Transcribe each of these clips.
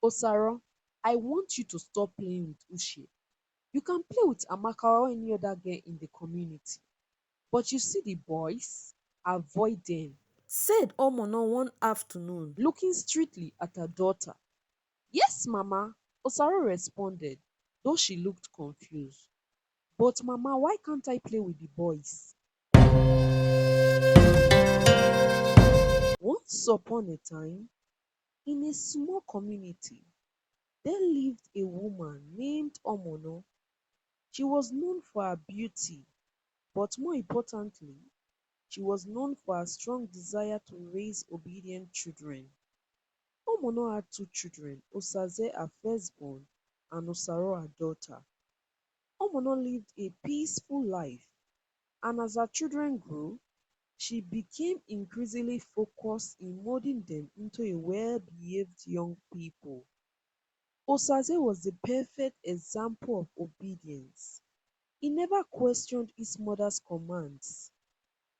Osaro, I want you to stop playing with Uche. You can play with Amaka or any other girl in the community. But you see the boys? Avoid them. Said Omono one afternoon. Looking strictly at her daughter. Yes, Mama, Osaro responded, though she looked confused. But Mama, why can't I play with the boys? Once upon a time, in a small community, there lived a woman named Omono. She was known for her beauty, but more importantly, she was known for her strong desire to raise obedient children. Omono had two children, Osaze, her firstborn, and Osaro, her daughter. Omono lived a peaceful life, and as her children grew, she became increasingly focused in molding them into a well-behaved young people. Osaze was the perfect example of obedience. He never questioned his mother's commands.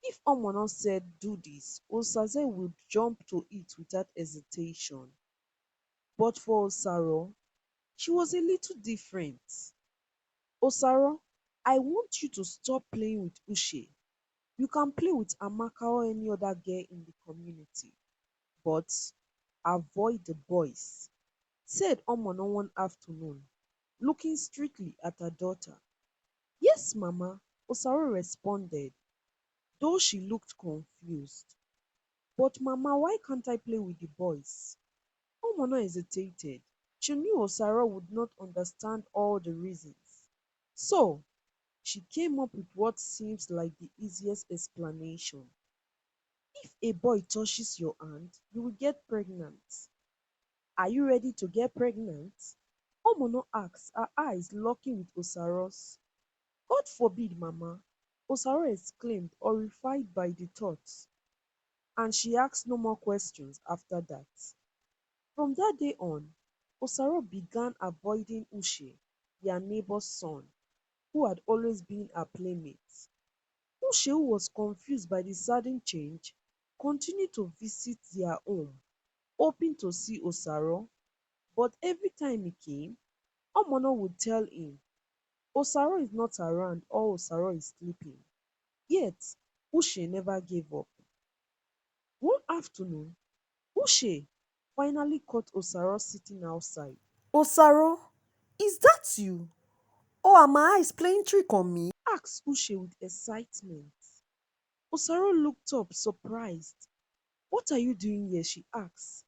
If Omono said do this, Osaze would jump to it without hesitation. But for Osaro, she was a little different. Osaro, I want you to stop playing with Uche. You can play with Amaka or any other girl in the community, but avoid the boys, said Omono one afternoon, looking strictly at her daughter. Yes, Mama, Osaro responded, though she looked confused. But Mama, why can't I play with the boys? Omono hesitated. She knew Osaro would not understand all the reasons. So she came up with what seems like the easiest explanation. If a boy touches your hand, you will get pregnant. Are you ready to get pregnant? Omono asked, her eyes locking with Osaro's. God forbid, Mama, Osaro exclaimed, horrified by the thought, and she asked no more questions after that. From that day on, Osaro began avoiding Uche, their neighbor's son, who had always been her playmate. Uche, who was confused by the sudden change, continued to visit their home, hoping to see Osaro, but every time he came, Omono would tell him Osaro is not around or Osaro is sleeping. Yet Uche never gave up. One afternoon, Uche finally caught Osaro sitting outside. Osaro, is that you? Or are my eyes playing trick on me? Asked Uche with excitement. Osaro looked up, surprised. What are you doing here? She asked.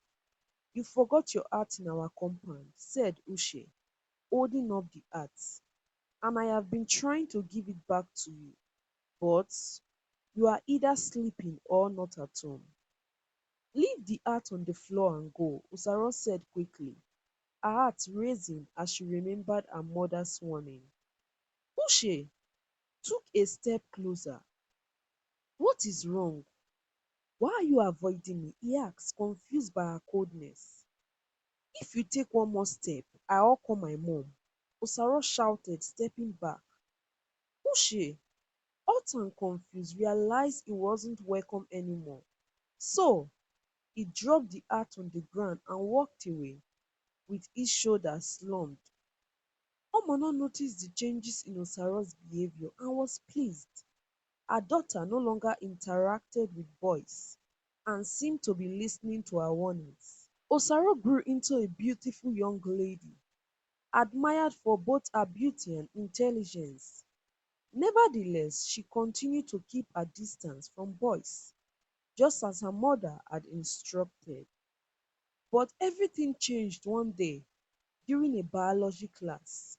You forgot your hat in our compound, said Uche, holding up the hat, and I have been trying to give it back to you, but you are either sleeping or not at home. Leave the hat on the floor and go, Osaro said quickly, her heart racing as she remembered her mother's warning. Uche took a step closer. What is wrong? Why are you avoiding me? He asked, confused by her coldness. If you take one more step, I'll call my mom, Osaro shouted, stepping back. Uche, hot and confused, realized he wasn't welcome anymore. So he dropped the hat on the ground and walked away with his shoulders slumped. Omono noticed the changes in Osaro's behavior and was pleased. Her daughter no longer interacted with boys and seemed to be listening to her warnings. Osaro grew into a beautiful young lady, admired for both her beauty and intelligence. Nevertheless, she continued to keep her distance from boys, just as her mother had instructed. But everything changed one day during a biology class.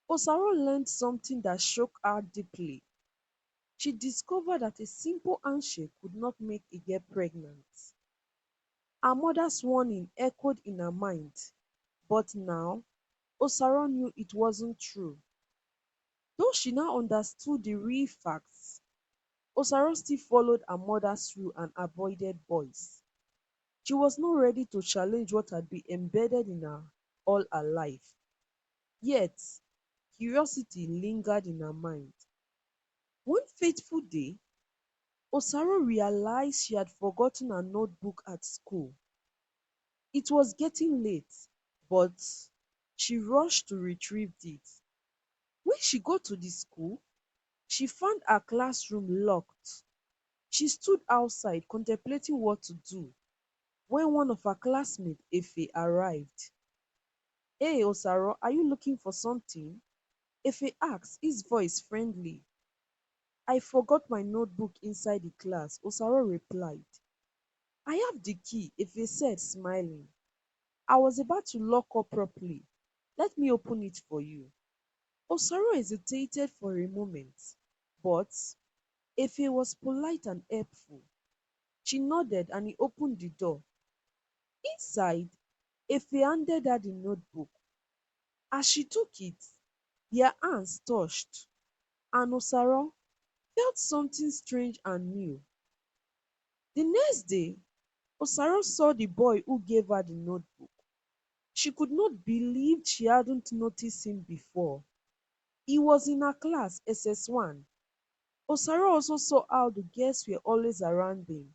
Osaro learned something that shook her deeply. She discovered that a simple handshake could not make a girl pregnant. Her mother's warning echoed in her mind, but now Osaro knew it wasn't true. Though she now understood the real facts, Osaro still followed her mother's rule and avoided boys. She was not ready to challenge what had been embedded in her all her life. Yet, curiosity lingered in her mind. One fateful day, Osaro realized she had forgotten her notebook at school. It was getting late, but she rushed to retrieve it. When she got to the school, she found her classroom locked. She stood outside contemplating what to do when one of her classmates, Efe, arrived. Hey, Osaro, are you looking for something? Efe asked, his voice friendly. I forgot my notebook inside the class, Osaro replied. I have the key, Efe said, smiling. I was about to lock up properly. Let me open it for you. Osaro hesitated for a moment, but Efe was polite and helpful. She nodded and he opened the door. Inside, Efe handed her the notebook. As she took it, their hands touched, and Osaro felt something strange and new. The next day, Osaro saw the boy who gave her the notebook. She could not believe she hadn't noticed him before. He was in her class, SS1. Osaro also saw how the girls were always around him.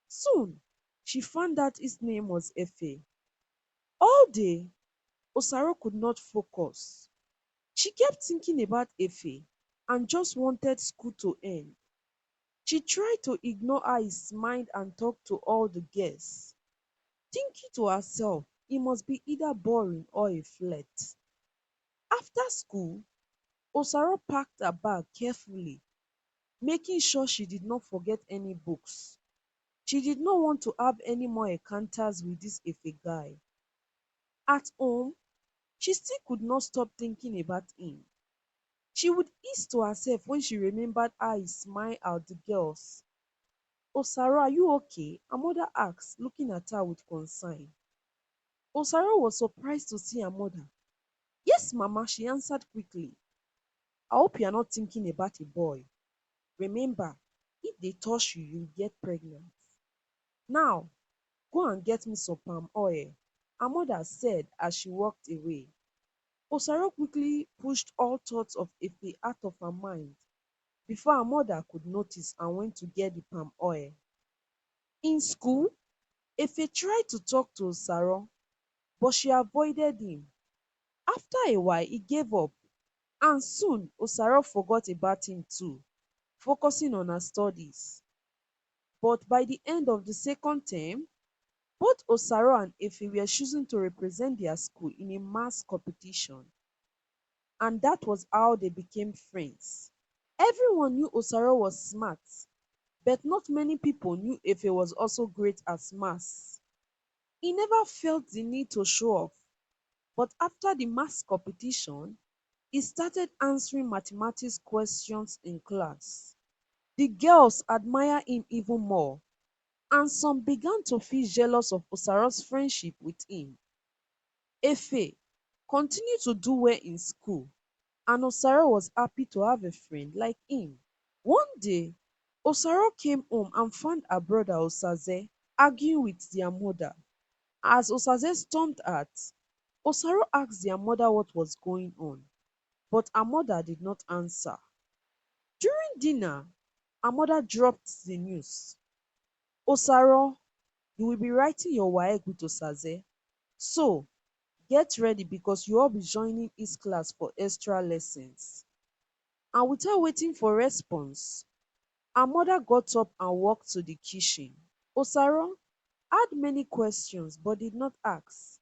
Soon, she found out his name was Efe. All day, Osaro could not focus. She kept thinking about Efe and just wanted school to end. She tried to ignore how he smiled and talked to all the girls, thinking to herself he must be either boring or a flirt. After school, Osaro packed her bag carefully, making sure she did not forget any books. She did not want to have any more encounters with this Efe guy. At home, she still could not stop thinking about him. She would ease to herself when she remembered how he smiled at the girls. Osaro, are you okay? Her mother asked, looking at her with concern. Osaro was surprised to see her mother. Yes, Mama, she answered quickly. I hope you are not thinking about a boy. Remember, if they touch you, you'll get pregnant. Now, go and get me some palm oil, her mother said as she walked away. Osaro quickly pushed all thoughts of Efe out of her mind before her mother could notice and went to get the palm oil. In school, Efe tried to talk to Osaro, but she avoided him. After a while, he gave up, and soon Osaro forgot about him too, focusing on her studies. But by the end of the second term, both Osaro and Efe were chosen to represent their school in a mass competition, and that was how they became friends. Everyone knew Osaro was smart, but not many people knew Efe was also great at maths. He never felt the need to show off, but after the maths competition, he started answering mathematics questions in class. The girls admired him even more, and some began to feel jealous of Osaro's friendship with him. Efe continued to do well in school, and Osaro was happy to have a friend like him. One day, Osaro came home and found her brother Osaze arguing with their mother. As Osaze stormed out, Osaro asked their mother what was going on, but her mother did not answer. During dinner, her mother dropped the news. Osaro, you will be writing your Waec with Osaze. So, get ready because you all be joining his class for extra lessons. And without waiting for response, her mother got up and walked to the kitchen. Osaro had many questions but did not ask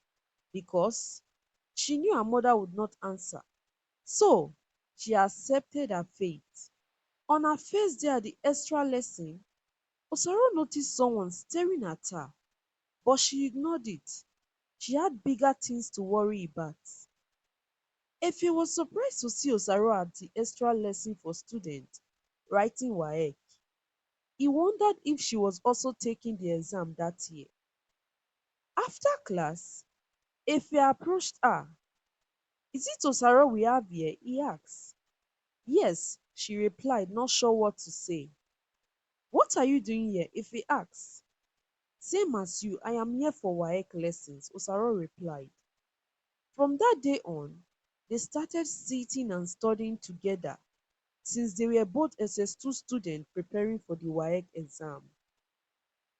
because she knew her mother would not answer. So, she accepted her fate. On her first day at the extra lesson, Osaro noticed someone staring at her, but she ignored it. She had bigger things to worry about. Efe was surprised to see Osaro at the extra lesson for students writing Waec. He wondered if she was also taking the exam that year. After class, Efe approached her. Is it Osaro we have here? He asked. Yes, she replied, not sure what to say. What are you doing here? Efe asked. Same as you, I am here for Waec lessons, Osaro replied. From that day on, they started sitting and studying together since they were both SS2 students preparing for the Waec exam.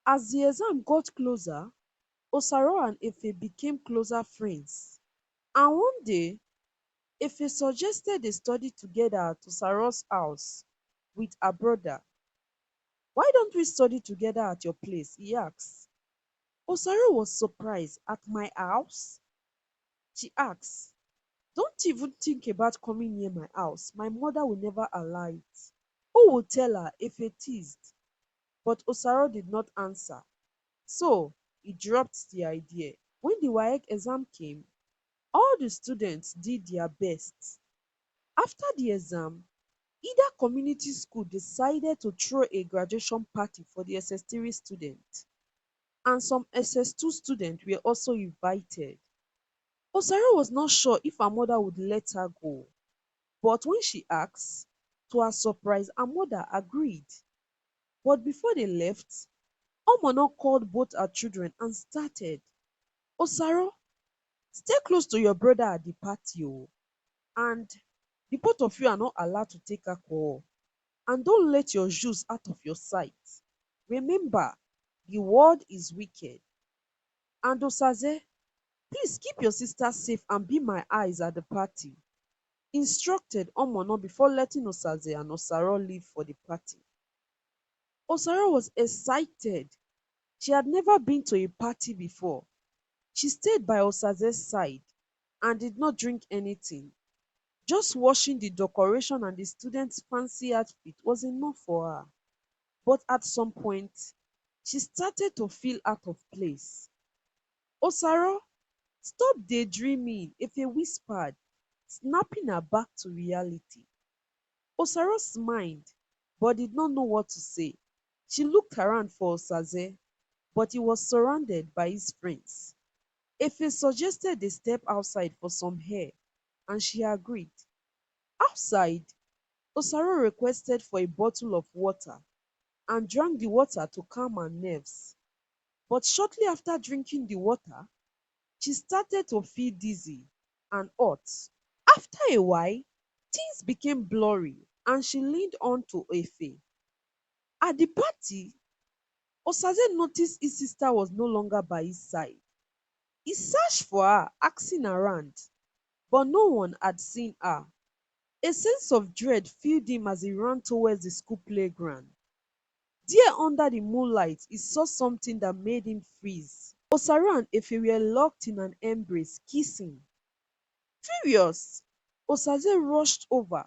As the exam got closer, Osaro and Efe became closer friends. And one day, Efe suggested they study together at Osaro's house with her brother. Why don't we study together at your place? He asked. Osaro was surprised. At my house? She asked. Don't even think about coming near my house. My mother will never allow it. Who would tell her? Efe teased. But Osaro did not answer. So he dropped the idea. When the Waec exam came, all the students did their best. After the exam, Ida Community School decided to throw a graduation party for the SS3 students, and some SS2 students were also invited. Osaro was not sure if her mother would let her go, but when she asked, to her surprise, her mother agreed. But before they left, Omono called both her children and started. Osaro, stay close to your brother at the party o, and the both of you are not allowed to take alcohol. And don't let your shoes out of your sight. Remember, the world is wicked. And Osaze, please keep your sister safe and be my eyes at the party. Instructed Omono before letting Osaze and Osaro leave for the party. Osaro was excited. She had never been to a party before. She stayed by Osaze's side and did not drink anything. Just watching the decoration and the students' fancy outfit was enough for her. But at some point, she started to feel out of place. Osaro, stop daydreaming, Efe whispered, snapping her back to reality. Osaro smiled, but did not know what to say. She looked around for Osaze, but he was surrounded by his friends. Efe suggested they step outside for some air, and she agreed. Outside, Osaro requested for a bottle of water and drank the water to calm her nerves. But shortly after drinking the water, she started to feel dizzy and hot. After a while, things became blurry and she leaned on to Efe. At the party, Osaze noticed his sister was no longer by his side. He searched for her, asking around, but no one had seen her. A sense of dread filled him as he ran towards the school playground. There under the moonlight, he saw something that made him freeze. Osaru and Efe were locked in an embrace, kissing. Furious, Osaze rushed over,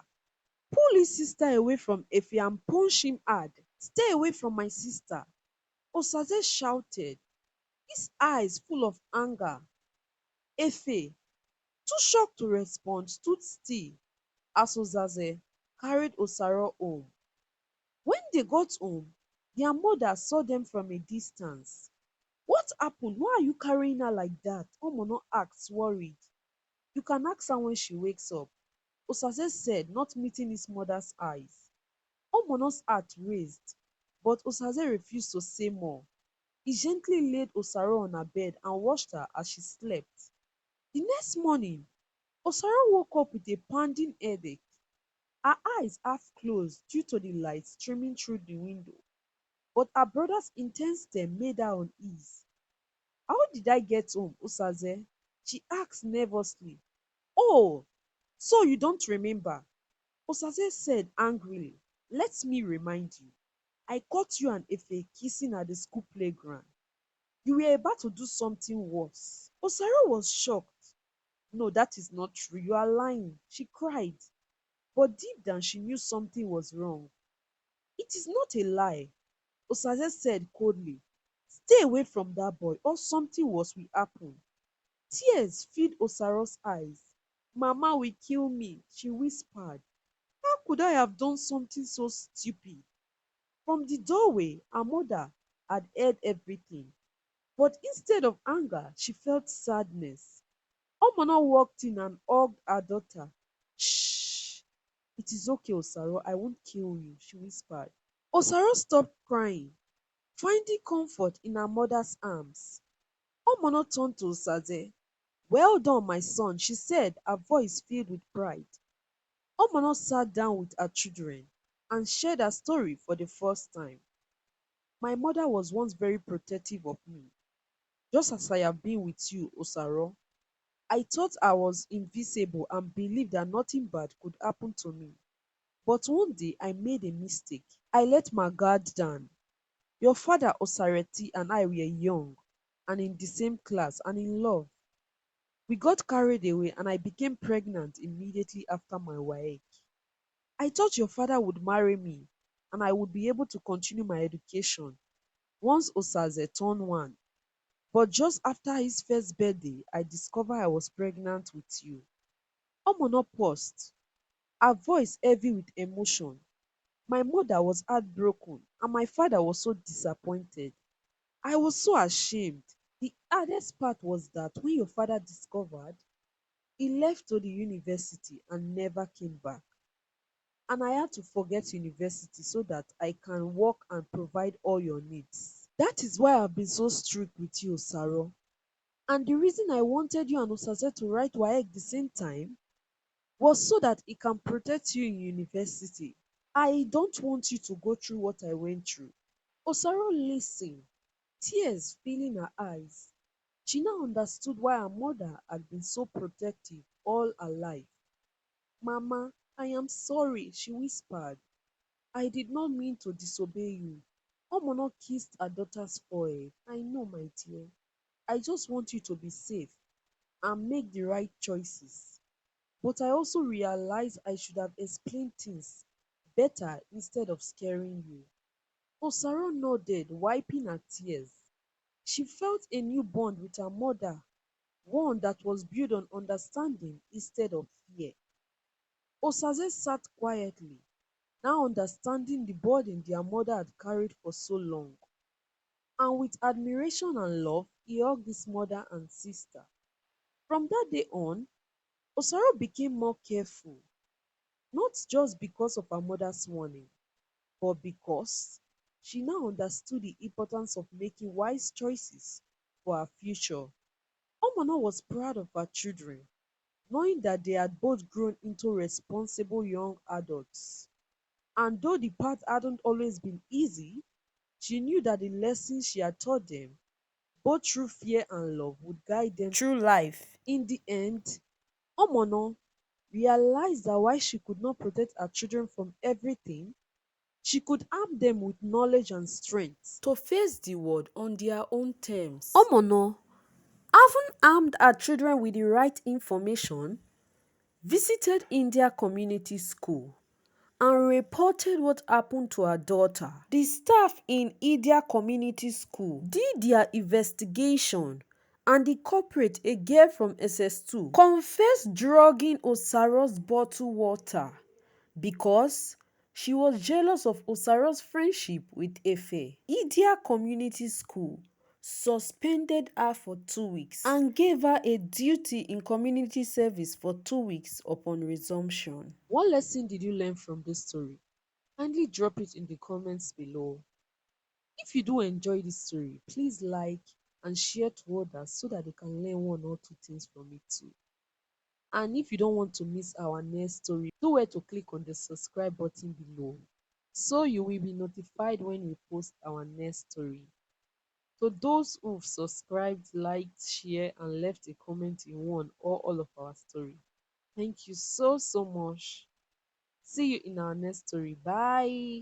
pulled his sister away from Efe and punched him hard. Stay away from my sister, Osaze shouted, his eyes full of anger. Efe, too shocked to respond, stood still as Osaze carried Osaro home. When they got home, their mother saw them from a distance. What happened? Why are you carrying her like that? Omono asked, worried. You can ask her when she wakes up, Osaze said, not meeting his mother's eyes. Omono's heart raised, but Osaze refused to say more. He gently laid Osaro on her bed and watched her as she slept. The next morning, Osaro woke up with a pounding headache. Her eyes half closed due to the light streaming through the window, but her brother's intense stare made her uneasy. How did I get home, Osaze? She asked nervously. Oh, so you don't remember? Osaze said angrily. Let me remind you. I caught you and Efe kissing at the school playground. You were about to do something worse. Osaro was shocked. No, that is not true. You are lying. She cried. But deep down, she knew something was wrong. It is not a lie, Osaze said coldly. Stay away from that boy, or something worse will happen. Tears filled Osaro's eyes. Mama will kill me, she whispered. How could I have done something so stupid? From the doorway, her mother had heard everything. But instead of anger, she felt sadness. Omona walked in and hugged her daughter. Shh. It is okay, Osaro. I won't kill you, she whispered. Osaro stopped crying, finding comfort in her mother's arms. Omono turned to Osaze. Well done, my son, she said, her voice filled with pride. Omono sat down with her children and shared her story for the first time. My mother was once very protective of me. just as I have been with you, Osaro. I thought I was invisible and believed that nothing bad could happen to me. But one day I made a mistake. I let my guard down. Your father, Osareti, and I were young and in the same class and in love. We got carried away and I became pregnant immediately after my Waec. I thought your father would marry me and I would be able to continue my education once Osaze turned one. But just after his first birthday, I discovered I was pregnant with you. Omono paused, her voice heavy with emotion. My mother was heartbroken and my father was so disappointed. I was so ashamed. The hardest part was that when your father discovered, he left to the university and never came back. And I had to forget university so that I can work and provide all your needs. That is why I've been so strict with you, Saro. And the reason I wanted you and Osase to write WAEC the same time was so that it can protect you in university. I don't want you to go through what I went through. Osaro listened, tears filling her eyes. She now understood why her mother had been so protective all her life. Mama, I am sorry, she whispered. I did not mean to disobey you. Omono kissed her daughter's forehead. I know, my dear. I just want you to be safe and make the right choices. But I also realized I should have explained things better instead of scaring you. Osaro nodded, wiping her tears. She felt a new bond with her mother, one that was built on understanding instead of fear. Osaze sat quietly, now understanding the burden their mother had carried for so long. And with admiration and love, he hugged his mother and sister. From that day on, Osaro became more careful, not just because of her mother's warning, but because she now understood the importance of making wise choices for her future. Omona was proud of her children, knowing that they had both grown into responsible young adults. And though the path hadn't always been easy, she knew that the lessons she had taught them, both through fear and love, would guide them Through life. in the end. Omono realized that while she could not protect her children from everything, she could arm them with knowledge and strength. To face the world on their own terms. Omono, having armed her children with the right information, visited India Community School and reported what happened to her daughter. The staff in India Community School did their investigation and the culprit, a girl from SS2, confessed drugging Osaro's bottled water because she was jealous of Osaro's friendship with Efe. India Community School suspended her for 2 weeks and gave her a duty in community service for 2 weeks upon resumption. What lesson did you learn from this story? Kindly drop it in the comments below. If you do enjoy this story, please like and share to others so that they can learn one or two things from it too. And if you don't want to miss our next story, do where to click on the subscribe button below so you will be notified when we post our next story. So those who've subscribed, liked, shared, and left a comment in one or all of our story, thank you so much. See you in our next story. Bye.